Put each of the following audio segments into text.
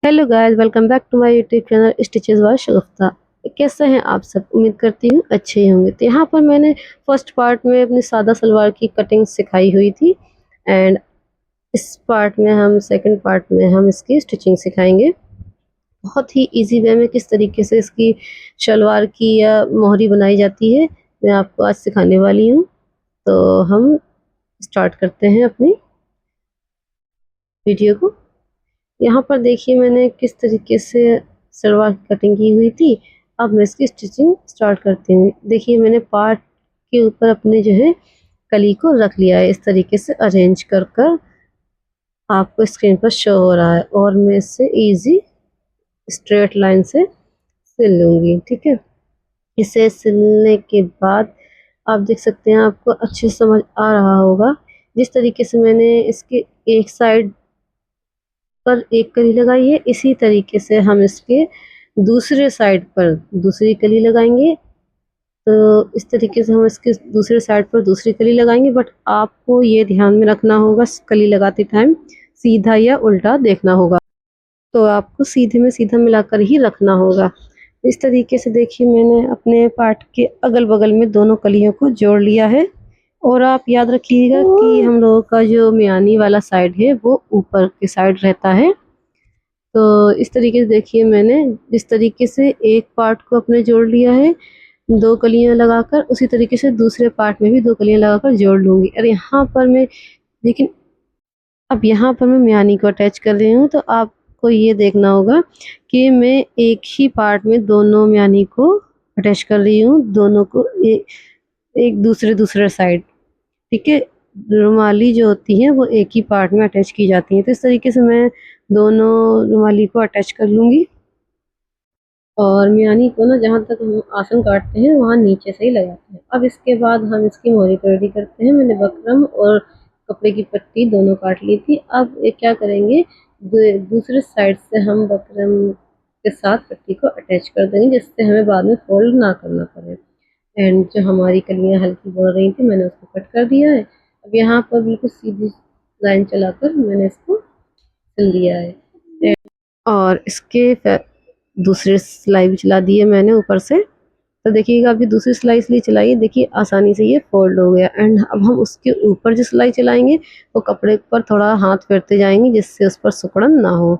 Hello guys, welcome back to my YouTube channel stitches by Shagufta. कैसे हैं आप सब? उम्मीद करती हूँ अच्छे ही होंगे। तो यहाँ पर मैंने फर्स्ट पार्ट में अपनी सादा सलवार की कटिंग सिखाई हुई थी एंड इस पार्ट में हम सेकंड पार्ट में हम इसकी स्टिचिंग सिखाएंगे। बहुत ही इजी वे में किस तरीके से इसकी शलवार की या मोहरी बनाई जाती है मैं आपको आज सिखाने वाली हूँ। तो हम स्टार्ट करते हैं अपनी वीडियो को। यहाँ पर देखिए मैंने किस तरीके से सलवार की कटिंग की हुई थी। अब मैं इसकी स्टिचिंग स्टार्ट करती हूँ। देखिए मैंने पार्ट के ऊपर अपने जो है कली को रख लिया है, इस तरीके से अरेंज कर कर आपको स्क्रीन पर शो हो रहा है और मैं इससे इजी स्ट्रेट लाइन से सिल लूँगी। ठीक है, इसे सिलने के बाद आप देख सकते हैं, आपको अच्छे से समझ आ रहा होगा जिस तरीके से मैंने इसके एक साइड पर एक कली लगाई है, इसी तरीके से हम इसके दूसरे साइड पर दूसरी कली लगाएंगे। तो इस तरीके से हम इसके दूसरे साइड पर दूसरी कली लगाएंगे, बट आपको ये ध्यान में रखना होगा कली लगाते टाइम सीधा या उल्टा देखना होगा। तो आपको सीधे में सीधा मिलाकर ही रखना होगा। इस तरीके से देखिए मैंने अपने पार्ट के अगल बगल में दोनों कलियों को जोड़ लिया है। और आप याद रखिएगा कि हम लोगों का जो मियानी वाला साइड है वो ऊपर के साइड रहता है। तो इस तरीके से देखिए मैंने जिस तरीके से एक पार्ट को अपने जोड़ लिया है दो कलियां लगाकर, उसी तरीके से दूसरे पार्ट में भी दो कलियां लगाकर जोड़ लूँगी। और यहाँ पर मैं लेकिन अब यहाँ पर मैं म्यानी को अटैच कर रही हूँ, तो आपको ये देखना होगा कि मैं एक ही पार्ट में दोनों म्यानी को अटैच कर रही हूँ, दोनों को एक दूसरे साइड। ठीक है, रुमाली जो होती है वो एक ही पार्ट में अटैच की जाती है। तो इस तरीके से मैं दोनों रुमाली को अटैच कर लूँगी और मियानी को ना जहाँ तक हम आसन काटते हैं वहाँ नीचे से ही लगाते हैं। अब इसके बाद हम इसकी मोहरी को रेडी करते हैं। मैंने बकरम और कपड़े की पट्टी दोनों काट ली थी। अब ये क्या करेंगे, दूसरे साइड से हम बकरम के साथ पट्टी को अटैच कर देंगे, जिससे हमें बाद में फोल्ड ना करना पड़े। एंड जो हमारी कलियाँ हल्की बढ़ रही थी मैंने उसको कट कर दिया है। अब यहाँ पर बिल्कुल सीधी लाइन चलाकर मैंने इसको सिल दिया है और इसके दूसरी सिलाई भी चला दी है मैंने ऊपर से। तो देखिएगा अभी दूसरी सिलाई इसलिए चलाई, देखिए आसानी से ये फोल्ड हो गया। एंड अब हम उसके ऊपर जो सिलाई चलाएंगे वो कपड़े पर थोड़ा हाथ फेरते जाएंगे, जिससे उस पर सिकुड़न ना हो।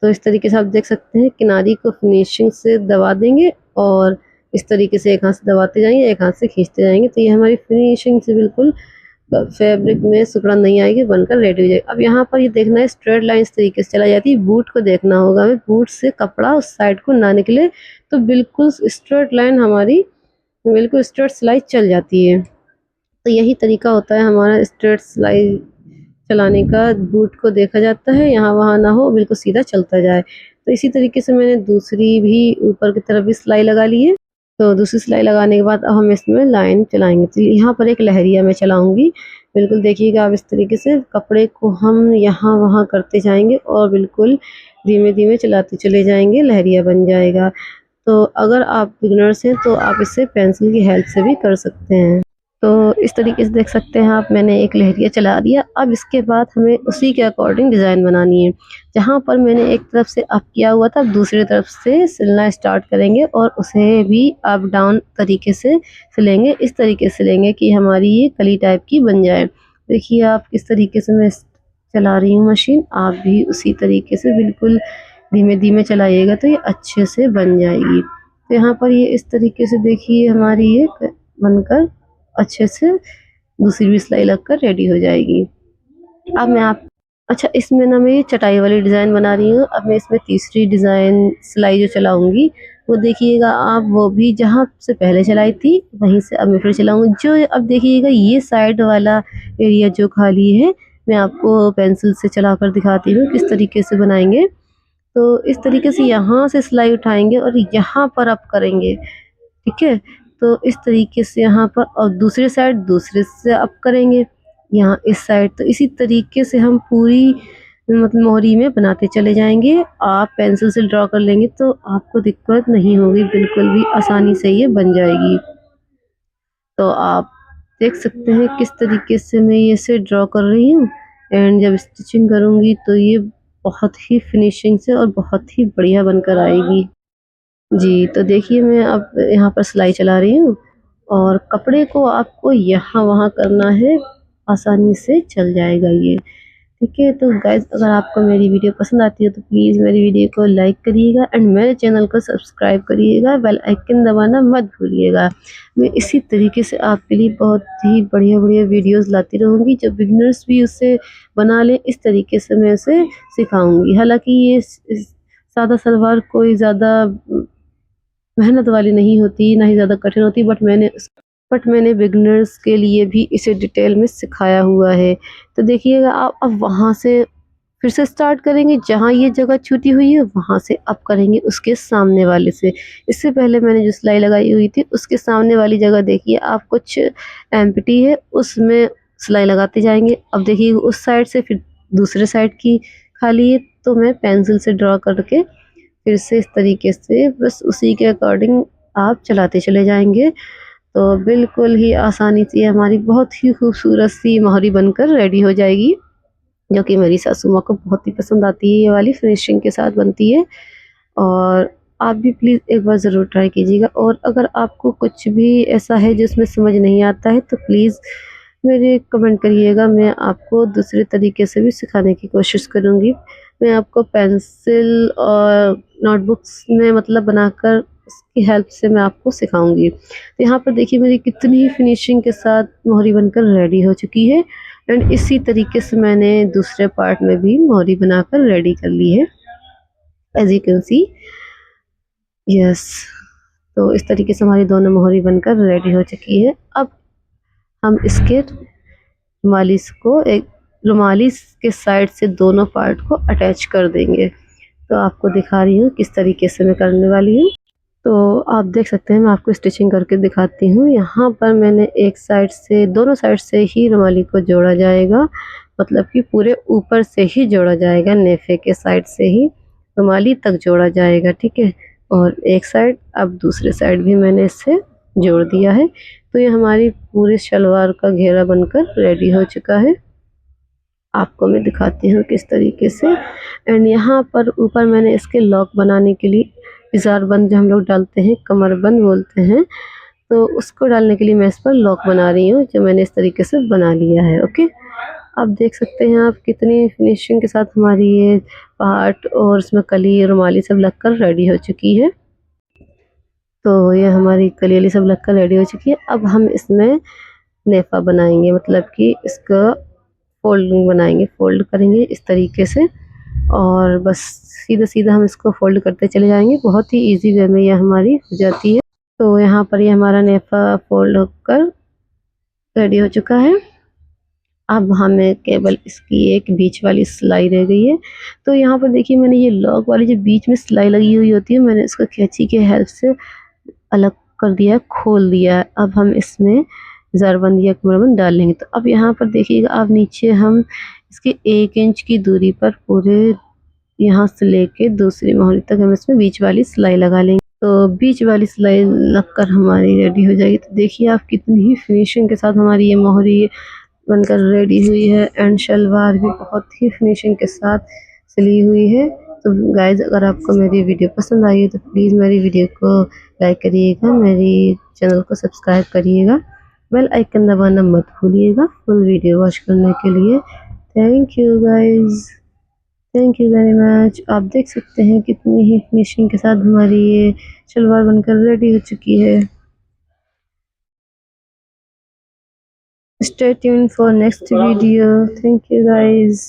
तो इस तरीके से आप देख सकते हैं किनारी को फिनिशिंग से दबा देंगे और इस तरीके से एक हाथ से दबाते जाएंगे, एक हाथ से खींचते जाएंगे। तो ये हमारी फिनिशिंग से बिल्कुल फैब्रिक में सिकुड़न नहीं आएगी, बनकर रेडी हो जाएगी। अब यहाँ पर ये देखना है स्ट्रेट लाइन इस तरीके से चला जाती है। बूट को देखना होगा हमें, बूट से कपड़ा उस साइड को ना निकले, तो बिल्कुल स्ट्रेट लाइन हमारी बिल्कुल स्ट्रेट सिलाई चल जाती है। तो यही तरीका होता है हमारा स्ट्रेट सिलाई चलाने का। बूट को देखा जाता है, यहाँ वहाँ ना हो, बिल्कुल सीधा चलता जाए। तो इसी तरीके से मैंने दूसरी भी ऊपर की तरफ भी सिलाई लगा ली है। तो दूसरी सिलाई लगाने के बाद अब हम इसमें लाइन चलाएंगे। तो यहाँ पर एक लहरिया मैं चलाऊंगी। बिल्कुल देखिएगा आप, इस तरीके से कपड़े को हम यहाँ वहाँ करते जाएंगे और बिल्कुल धीमे धीमे चलाते चले जाएंगे, लहरिया बन जाएगा। तो अगर आप बिगनर्स हैं तो आप इसे पेंसिल की हेल्प से भी कर सकते हैं। तो इस तरीके से देख सकते हैं आप, मैंने एक लहरिया चला दिया। अब इसके बाद हमें उसी के अकॉर्डिंग डिज़ाइन बनानी है। जहाँ पर मैंने एक तरफ से अप किया हुआ था, दूसरी तरफ से सिलना स्टार्ट करेंगे और उसे भी अप डाउन तरीके से सिलेंगे। इस तरीके से सिलेंगे कि हमारी ये कली टाइप की बन जाए। देखिए आप किस तरीके से मैं चला रही हूँ मशीन, आप भी उसी तरीके से बिल्कुल धीमे धीमे चलाइएगा तो ये अच्छे से बन जाएगी। तो यहाँ पर ये इस तरीके से देखिए हमारी ये बनकर अच्छे से दूसरी भी सिलाई लगकर रेडी हो जाएगी। अब मैं आप अच्छा, इसमें ना मैं ये चटाई वाली डिज़ाइन बना रही हूँ। अब मैं इसमें तीसरी डिज़ाइन सिलाई जो चलाऊँगी वो देखिएगा आप, वो भी जहाँ से पहले चलाई थी वहीं से अब मैं फिर चलाऊँगी। जो अब देखिएगा ये साइड वाला एरिया जो खाली है, मैं आपको पेंसिल से चलाकर दिखाती हूँ किस तरीके से बनाएंगे। तो इस तरीके से यहाँ से सिलाई उठाएंगे और यहाँ पर अप करेंगे। ठीक है, तो इस तरीके से यहाँ पर और दूसरी साइड दूसरे से अप करेंगे यहाँ इस साइड। तो इसी तरीके से हम पूरी मतलब मोहरी में बनाते चले जाएंगे। आप पेंसिल से ड्रॉ कर लेंगे तो आपको दिक्कत नहीं होगी, बिल्कुल भी आसानी से ये बन जाएगी। तो आप देख सकते हैं किस तरीके से मैं ये से ड्रॉ कर रही हूँ। एंड जब स्टिचिंग करूँगी तो ये बहुत ही फिनिशिंग से और बहुत ही बढ़िया बनकर आएगी। जी, तो देखिए मैं अब यहाँ पर सिलाई चला रही हूँ और कपड़े को आपको यहाँ-वहाँ करना है, आसानी से चल जाएगा ये। ठीक है, तो गाइज़ अगर आपको मेरी वीडियो पसंद आती है तो प्लीज़ मेरी वीडियो को लाइक करिएगा एंड मेरे चैनल को सब्सक्राइब करिएगा, बेल आइकन दबाना मत भूलिएगा। मैं इसी तरीके से आपके लिए बहुत ही बढ़िया-बढ़िया वीडियोज़ लाती रहूँगी, जो बिगिनर्स भी उससे बना लें, इस तरीके से मैं उसे सिखाऊँगी। हालाँकि ये सादा सलवार कोई ज़्यादा मेहनत वाली नहीं होती, ना ही ज़्यादा कठिन होती, बट मैंने बिगिनर्स के लिए भी इसे डिटेल में सिखाया हुआ है। तो देखिएगा आप अब वहाँ से फिर से स्टार्ट करेंगे, जहाँ ये जगह छूटी हुई है वहाँ से अब करेंगे उसके सामने वाले से। इससे पहले मैंने जो सिलाई लगाई हुई थी उसके सामने वाली जगह देखिए आप कुछ एम्प्टी है, उसमें सिलाई लगाते जाएँगे। अब देखिए उस साइड से फिर दूसरे साइड की खाली है, तो मैं पेंसिल से ड्रॉ करके फिर से इस तरीके से बस उसी के अकॉर्डिंग आप चलाते चले जाएँगे। तो बिल्कुल ही आसानी से हमारी बहुत ही खूबसूरत सी मोहरी बनकर रेडी हो जाएगी, जो कि मेरी सासू माँ को बहुत ही पसंद आती है, ये वाली फिनिशिंग के साथ बनती है। और आप भी प्लीज़ एक बार ज़रूर ट्राई कीजिएगा और अगर आपको कुछ भी ऐसा है जिसमें समझ नहीं आता है तो प्लीज़ मेरे कमेंट करिएगा, मैं आपको दूसरे तरीके से भी सिखाने की कोशिश करूँगी। मैं आपको पेंसिल और नोटबुक्स में मतलब बनाकर उसकी हेल्प से मैं आपको सिखाऊँगी। तो यहाँ पर देखिए मेरी कितनी ही फिनिशिंग के साथ मोहरी बनकर रेडी हो चुकी है एंड इसी तरीके से मैंने दूसरे पार्ट में भी मोहरी बनाकर रेडी कर ली है, as you can see. Yes, तो इस तरीके से हमारी दोनों मोहरी बनकर रेडी हो चुकी है। अब हम इसके रुमाली के साइड से दोनों पार्ट को अटैच कर देंगे। तो आपको दिखा रही हूँ किस तरीके से मैं करने वाली हूँ। तो आप देख सकते हैं, मैं आपको स्टिचिंग करके दिखाती हूँ। यहाँ पर मैंने एक साइड से दोनों साइड से ही रुमाली को जोड़ा जाएगा, मतलब कि पूरे ऊपर से ही जोड़ा जाएगा, नेफे के साइड से ही रुमाली तक जोड़ा जाएगा, ठीक है। और एक साइड अब दूसरे साइड भी मैंने इससे जोड़ दिया है। तो ये हमारी पूरी शलवार का घेरा बनकर रेडी हो चुका है। आपको मैं दिखाती हूँ किस तरीके से। एंड यहाँ पर ऊपर मैंने इसके लॉक बनाने के लिए इज़ारबंद जो हम लोग डालते हैं, कमरबंद बोलते हैं, तो उसको डालने के लिए मैं इस पर लॉक बना रही हूँ, जो मैंने इस तरीके से बना लिया है। ओके, आप देख सकते हैं आप कितनी फिनिशिंग के साथ हमारी ये पार्ट और इसमें कली रुमाली सब लगकर रेडी हो चुकी है। तो ये हमारी कली वाली सब लगकर रेडी हो चुकी है। अब हम इसमें नेफा बनाएंगे, मतलब कि इसका फोल्डिंग बनाएंगे, फोल्ड करेंगे इस तरीके से और बस सीधा-सीधा हम इसको फोल्ड करते चले जाएँगे। बहुत ही ईज़ी वे में ये हमारी हो जाती है। तो यहाँ पर ये हमारा नेफा फोल्ड होकर रेडी हो चुका है। अब हमें केवल इसकी एक बीच वाली सिलाई रह गई है। तो यहाँ पर देखिए मैंने ये लॉक वाली जो बीच में सिलाई लगी हुई होती है, मैंने इसको कैंची के हेल्प से अलग कर दिया है, खोल दिया है। अब हम इसमें ज़रबंद या कमरबंद डाल लेंगे। तो अब यहाँ पर देखिएगा आप नीचे हम इसके 1 इंच की दूरी पर पूरे यहाँ से लेके दूसरी मोहरी तक हम इसमें बीच वाली सिलाई लगा लेंगे। तो बीच वाली सिलाई लगकर हमारी रेडी हो जाएगी। तो देखिए आप कितनी ही फिनिशिंग के साथ हमारी ये मोहरी बनकर रेडी हुई है एंड शलवार भी बहुत ही फिनिशिंग के साथ सिली हुई है। तो गाइज़ अगर आपको मेरी वीडियो पसंद आई है तो प्लीज़ मेरी वीडियो को लाइक करिएगा, मेरी चैनल को सब्सक्राइब करिएगा, बेल आइकन दबाना मत भूलिएगा फुल वीडियो वॉच करने के लिए। Thank you guys, thank you very much. आप देख सकते हैं कितनी ही फिनिशिंग के साथ हमारी ये शलवार बनकर रेडी हो चुकी है। Stay tuned for next video. Thank you guys.